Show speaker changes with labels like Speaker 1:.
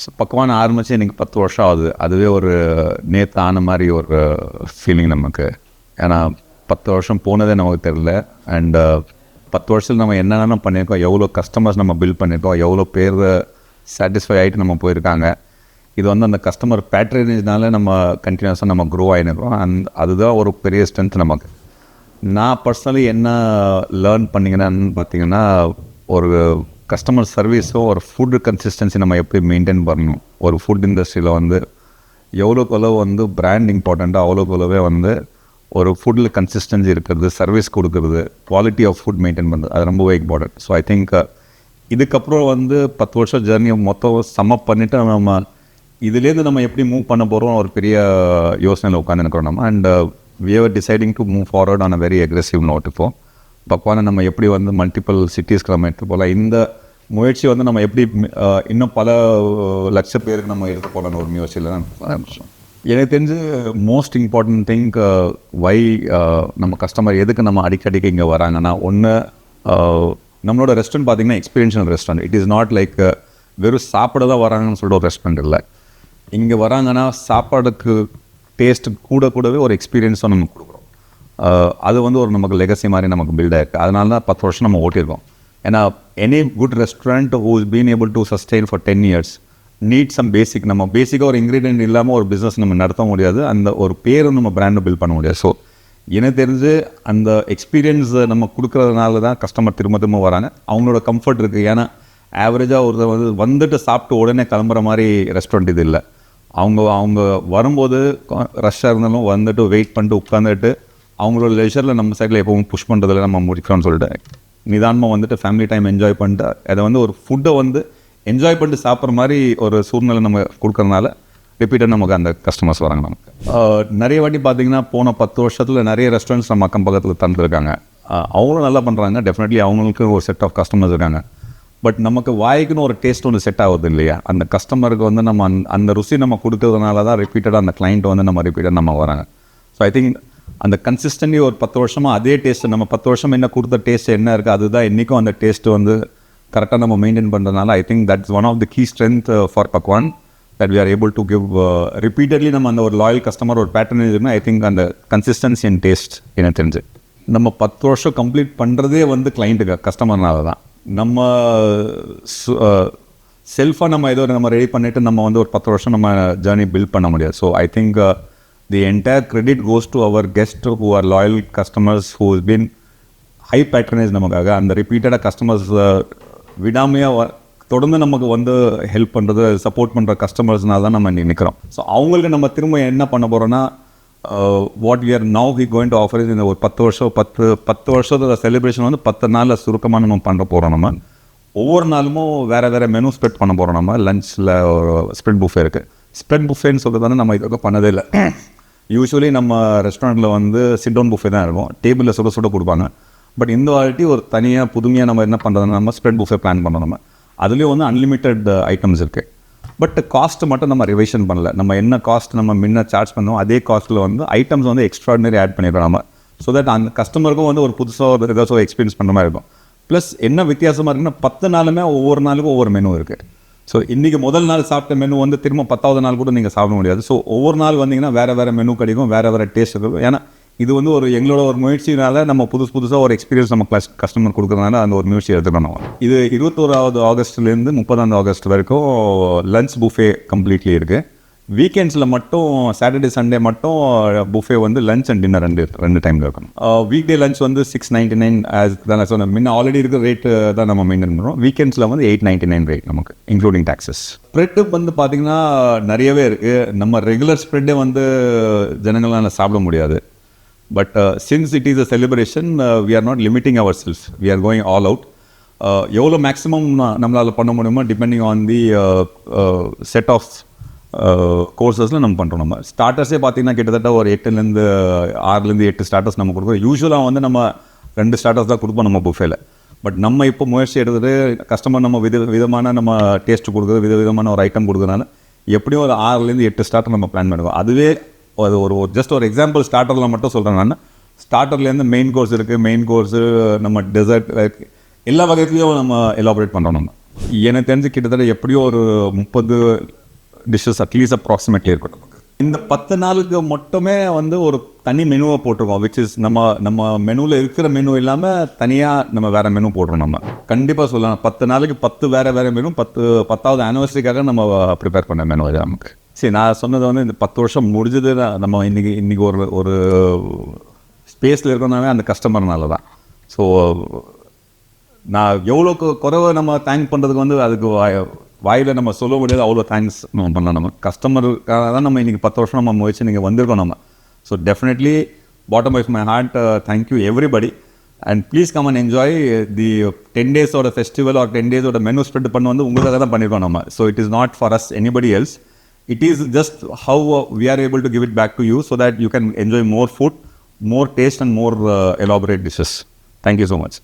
Speaker 1: So பக்குவான ஆரம்பித்து எனக்கு 10 வருஷம் ஆகுது. அதுவே ஒரு நேற்று ஆன மாதிரி ஒரு ஃபீலிங் நமக்கு. ஏன்னா 10 வருஷம் போனதே நமக்கு தெரியல. அண்ட் 10 வருஷத்தில் நம்ம என்னென்ன பண்ணியிருக்கோம், எவ்வளோ கஸ்டமர்ஸ் நம்ம பில்ட் பண்ணியிருக்கோம், எவ்வளோ பேர் சாட்டிஸ்ஃபை ஆகிட்டு நம்ம போயிருக்காங்க. இது வந்து அந்த கஸ்டமர் பேட்ரனேஜ்னால நம்ம கண்டினியூஸாக நம்ம க்ரோ ஆகிருக்கோம். அதுதான் ஒரு பெரிய ஸ்ட்ரென்த் நமக்கு. நான் பர்சனலி என்ன லேர்ன் பண்ணிக்கிறேன்னு பார்த்தீங்கன்னா, ஒரு கஸ்டமர் சர்வீஸும் ஒரு ஃபுட்டு கன்சிஸ்டன்சி நம்ம எப்படி மெயின்டைன் பண்ணணும். ஒரு ஃபுட் இண்டஸ்ட்ரியில் வந்து எவ்வளோக்கு வந்து பிராண்ட் இம்பார்ட்டண்ட்டாக அவ்வளோக்குள்ளவே வந்து ஒரு ஃபுட்டில் கன்சிஸ்டன்சி இருக்கிறது, சர்வீஸ் கொடுக்குறது, குவாலிட்டி ஆஃப் ஃபுட் மெயின்டைன் பண்ணுறது, அது ரொம்பவே இம்பார்ட்டன்ட். ஸோ ஐ திங்க் இதுக்கப்புறம் வந்து 10 வருஷம் ஜேர்னியை மொத்தம் சம்மப் பண்ணிவிட்டு நம்ம இதுலேருந்து நம்ம எப்படி மூவ் பண்ண போகிறோம் ஒரு பெரிய யோசனையில் உட்காந்துருக்கிறோம் நம்ம. And we are deciding to move forward on a very aggressive note. இப்போ பக்குவான நம்ம எப்படி வந்து மல்டிபிள் சிட்டிஸ்க்கு நம்ம எடுத்து போகலாம், இந்த முயற்சி வந்து நம்ம எப்படி இன்னும் பல லட்ச பேருக்கு நம்ம எடுத்து போகலான்னு ஒரு முயற்சியில் தான் எனக்கு தெரிஞ்சு மோஸ்ட் இம்பார்ட்டன்ட் திங் வை நம்ம கஸ்டமர் எதுக்கு நம்ம அடிக்கடிக்கு இங்கே வராங்கன்னா, ஒன்று நம்மளோட ரெஸ்டாரண்ட் பார்த்திங்கன்னா experiential restaurant. It is not like வெறும் சாப்பிட தான் வராங்கன்னு சொல்லிட்டு ஒரு ரெஸ்டாரண்ட் இல்லை. இங்கே வராங்கன்னா சாப்பாடுக்கு டேஸ்ட்டு கூடவே ஒரு எக்ஸ்பீரியன்ஸும் நம்ம கொடுக்குறோம். அது வந்து ஒரு நமக்கு லெகசி மாதிரி நமக்கு பில்ட் ஆகிருக்கு. அதனால தான் 10 வருஷம் நம்ம ஓட்டியிருக்கோம். ஏன்னா any good restaurant who is been able to sustain for 10 years need some basic. நம்ம பேசிக்காக ஒரு இன்க்ரீடியன்ட் இல்லாமல் ஒரு பிஸ்னஸ் நம்ம நடத்த முடியாது, அந்த ஒரு பேரும் நம்ம பிராண்டை பில்ட் பண்ண முடியாது. ஸோ எனக்கு தெரிஞ்சு அந்த எக்ஸ்பீரியன்ஸ் நம்ம கொடுக்குறதுனால தான் கஸ்டமர் திரும்ப வராங்க. அவங்களோட கம்ஃபர்ட் இருக்குது. ஏன்னா ஆவரேஜாக ஒரு வந்துட்டு சாப்பிட்டு உடனே கிளம்புற மாதிரி ரெஸ்டாரண்ட் இது இல்லை. அவங்க வரும்போது ரஷ்ஷாக இருந்தாலும் வந்துட்டு வெயிட் பண்ணிட்டு உட்காந்துட்டு அவங்களோட லெஷரில் நம்ம சைடில் எப்பவும் புஷ் பண்ணுறதுல நம்ம முடிக்கிறோம்னு சொல்லிட்டு நிதானமாக வந்துட்டு ஃபேமிலி டைம் என்ஜாய் பண்ணிட்டு அதை வந்து ஒரு ஃபுட்டை வந்து என்ஜாய் பண்ணிட்டு சாப்பிட்ற மாதிரி ஒரு சூழ்நிலை நம்ம கொடுக்குறதுனால ரிப்பீட்டாக நமக்கு அந்த கஸ்டமர்ஸ் வராங்க. நமக்கு நிறைய வாட்டி பார்த்திங்கன்னா போன 10 வருஷத்தில் நிறைய ரெஸ்டாரண்ட்ஸ் நம்ம அக்கம் பக்கத்தில் தந்துருக்காங்க. அவங்களும் நல்லா பண்ணுறாங்க. டெஃபினெட்லி அவங்களுக்கு ஒரு செட் ஆஃப் கஸ்டமர்ஸ் இருக்காங்க. பட் நமக்கு வாய்க்குன்னு ஒரு டேஸ்ட் ஒன்று செட் ஆகுது இல்லையா, அந்த கஸ்டமருக்கு வந்து நம்ம அந்த ருசி நம்ம கொடுக்கறதுனால தான் ரிப்பீட்டடாக அந்த கிளைண்ட் வந்து நம்ம ரிப்பீட்டாக நம்ம வராங்க. ஸோ ஐ திங்க் அந்த கன்சிஸ்டன்ட்லி ஒரு 10 வருஷமாக அதே டேஸ்ட்டு நம்ம 10 வருஷம் என்ன கொடுத்த டேஸ்ட் என்ன இருக்குது அதுதான் இன்றைக்கும் அந்த டேஸ்ட்டு வந்து கரெக்டாக நம்ம மெயின்டைன் பண்ணுறதுனால I think that's one of the key strength for Bhagwan that we are able to give repeatedly. நம்ம அந்த ஒரு லாயல் கஸ்டமர் ஒரு பேட்டர்ன் இருக்குன்னா ஐ திங்க் அந்த கன்சிஸ்டன்சி அண்ட் டேஸ்ட் எனக்கு தெரிஞ்சு நம்ம 10 வருஷம் கம்ப்ளீட் பண்ணுறதே வந்து கிளைண்ட்டுக்கு கஸ்டமர்னால தான். நம்ம செல்ஃபாக நம்ம ஏதோ நம்ம ரெடி பண்ணிவிட்டு நம்ம வந்து ஒரு 10 வருஷம் நம்ம ஜேர்னி பில்ட் பண்ண முடியாது. So I think the entire credit goes to our guest who are loyal customers who is been high patronise நமக்காக. அந்த ரிப்பீட்டடாக கஸ்டமர்ஸ் விடாமையாக தொடர்ந்து நமக்கு வந்து ஹெல்ப் பண்ணுறது சப்போர்ட் பண்ணுற கஸ்டமர்ஸ்னால தான் நம்ம இன்றைக்கி நிற்கிறோம். ஸோ அவங்களுக்கு நம்ம திரும்ப என்ன பண்ண போகிறோன்னா what we are now we going to offer is இந்த ஒரு 10 வருஷத்தோட செலிப்ரேஷன் வந்து 10 நாளில் சுருக்கமாக நம்ம பண்ண போகிறோம். நம்ம ஒவ்வொரு நாளும் வேறு மெனு ஸ்ப்ரெட் பண்ண போகிறோம். நம்ம லஞ்சில் ஒரு ஸ்ப்ரெட் புஃபே இருக்குது. ஸ்ப்ரெட் புஃபேன்னு சொல்கிறது வந்து நம்ம இதுக்கு பண்ணதே இல்லை. யூஸ்வலி நம்ம ரெஸ்டாரண்ட்டில் வந்து சிட் டவுன் புஃபே தான் இருக்கும், டேபிளில் சுட கொடுப்பாங்க. பட் இந்த வாட்டி ஒரு தனியாக புதுமையாக நம்ம என்ன பண்ணுறதுன்னா நம்ம ஸ்ப்ரெட் புஃபே பிளான் பண்ணோம். நம்ம அதுலேயும் வந்து அன்லிமிட்டெட் ஐட்டம்ஸ் இருக்குது. பட் காஸ்ட்டு மட்டும் நம்ம ரிவைஷன் பண்ணல. நம்ம என்ன காஸ்ட் நம்ம முன்ன சார்ஜ் பண்ணோம் அதே காஸ்ட்டில் வந்து ஐட்டம்ஸ் வந்து எக்ஸ்ட்ராடினரி ஆட் பண்ணிடுறோம் நம்ம. ஸோ தட் அந்த கஸ்டமருக்கும் வந்து ஒரு புதுசாக ஒரு ஏதாச்சும் எக்ஸ்பீரியன்ஸ் பண்ணுற மாதிரி இருக்கும். ப்ளஸ் என்ன வித்தியாசமாக இருக்குன்னா 10 நாளுமே ஒவ்வொரு நாளுக்கும் ஒவ்வொரு மெனு இருக்குது. ஸோ இன்றைக்கி முதல் நாள் சாப்பிட்ட மெனு வந்து திரும்ப 10வது நாள் கூட நீங்கள் சாப்பிட முடியாது. ஸோ ஒவ்வொரு நாள் வந்தீங்கன்னா வேறு மெனு கிடைக்கும், வேறு டேஸ்ட் இருக்கும். ஏன்னா இது வந்து ஒரு எங்களோட ஒரு முயற்சினால நம்ம புதுசாக ஒரு எக்ஸ்பீரியன்ஸ் நம்ம கஸ்டமர் கொடுக்குறதுனால அந்த ஒரு முயற்சி எடுத்துக்கணும். இது 21வது ஆகஸ்ட்லேருந்து 30ஆம் ஆகஸ்ட் வரைக்கும் லஞ்ச் புஃபே கம்ப்ளீட்லி இருக்குது. வீக்கெண்ட்ஸில் மட்டும் சாட்டர்டே சண்டே மட்டும் புஃபே வந்து லஞ்ச் அண்ட் டின்னர் ரெண்டு டைமில் இருக்கணும். வீக் டே லஞ்ச் வந்து 699 ஆஸ் தான் நான் சொன்னேன். முன்ன ஆல்ரெடி இருக்கிற ரேட்டு தான் நம்ம மெயின்டைன் பண்ணுறோம். வீக்கெண்ட்ஸில் வந்து 899 ரேட் நமக்கு இன்க்ளூடிங் டாக்ஸஸ். ஸ்ப்ரெட்டு வந்து பார்த்திங்கன்னா நிறையவே இருக்குது. நம்ம ரெகுலர் ஸ்ப்ரெட்டே வந்து ஜனங்களால் சாப்பிட முடியாது. But since it is a celebration we are not limiting our self, we are going all out. எவ்வளோ மேக்ஸிமம் நம்மளால் பண்ண முடியுமோ depending on the set of கோர்சஸில் நம்ம பண்ணுறோம். நம்ம ஸ்டார்டர்ஸே பார்த்திங்கன்னா கிட்டத்தட்ட ஒரு 6 ஸ்டார்டர்ஸ் நம்ம கொடுக்குறோம். யூஸ்வலாக வந்து நம்ம 2 ஸ்டார்டர்ஸ் தான் கொடுப்போம் நம்ம புஃபேல. பட் நம்ம இப்போ முயற்சி எடுத்துகிட்டு கஸ்டமர் நம்ம விதமான நம்ம டேஸ்ட் கொடுக்குறது விதமான ஒரு ஐட்டம் கொடுக்குறதுனால எப்படியும் ஒரு 6 ஸ்டார்டர் நம்ம பிளான் பண்ணுவோம். அதுவே அது ஒரு ஜஸ்ட் ஒரு எக்ஸாம்பிள் ஸ்டார்டரில் மட்டும் சொல்கிறேன் நான். ஸ்டார்டர்லேருந்து மெயின் கோர்ஸ் இருக்குது, மெயின் கோர்ஸு நம்ம டெசர்ட் எல்லா வகையிலையும் நம்ம எலாபரேட் பண்ணுறோம். நம்ம எனக்கு தெரிஞ்சு கிட்டத்தட்ட எப்படியோ ஒரு 30 டிஷ்ஷஸ் அட்லீஸ்ட் அப்ராக்சிமேட்லி இருக்கும் நமக்கு. இந்த 10 நாளுக்கு மட்டுமே வந்து ஒரு தனி மெனுவை போட்டிருக்கோம், விச் இஸ் நம்ம மெனுவில் இருக்கிற மெனு இல்லாமல் தனியாக நம்ம வேறு மெனு போடுறோம். நம்ம கண்டிப்பாக சொல்லலாம் 10 நாளைக்கு 10 வேறு மெனு, 10வது ஆனிவர்சரிக்காக நம்ம ப்ரிப்பேர் பண்ண மெனு இது நமக்கு. சரி, நான் சொன்னது வந்து இந்த 10 வருஷம் முடிஞ்சது நம்ம இன்றைக்கி ஒரு ஸ்பேஸில் இருக்கணும்னாவே அந்த கஸ்டமர்னால தான். ஸோ நான் எவ்வளோக்கு குறைவை நம்ம தேங்க் பண்ணுறதுக்கு வந்து அதுக்கு வாயில் நம்ம சொல்ல முடியாது, அவ்வளோ தேங்க்ஸ் நம்ம பண்ணலாம். நம்ம கஸ்டமருக்காக தான் நம்ம இன்றைக்கி 10 வருஷம் நம்ம முயற்சி நீங்கள் வந்திருக்கோம் நம்ம. So definitely bottom of my heart thank you everybody, and please come and enjoy the 10 டேஸோட ஃபெஸ்டிவல் ஆர் 10 டேஸோட மெனு ஸ்ப்ரெட் பண்ண வந்து உங்களுக்காக தான் பண்ணியிருக்கோம் நம்ம. So it is not for us anybody else, it is just how we are able to give it back to you so that you can enjoy more food, more taste and more elaborate dishes. Thank you so much.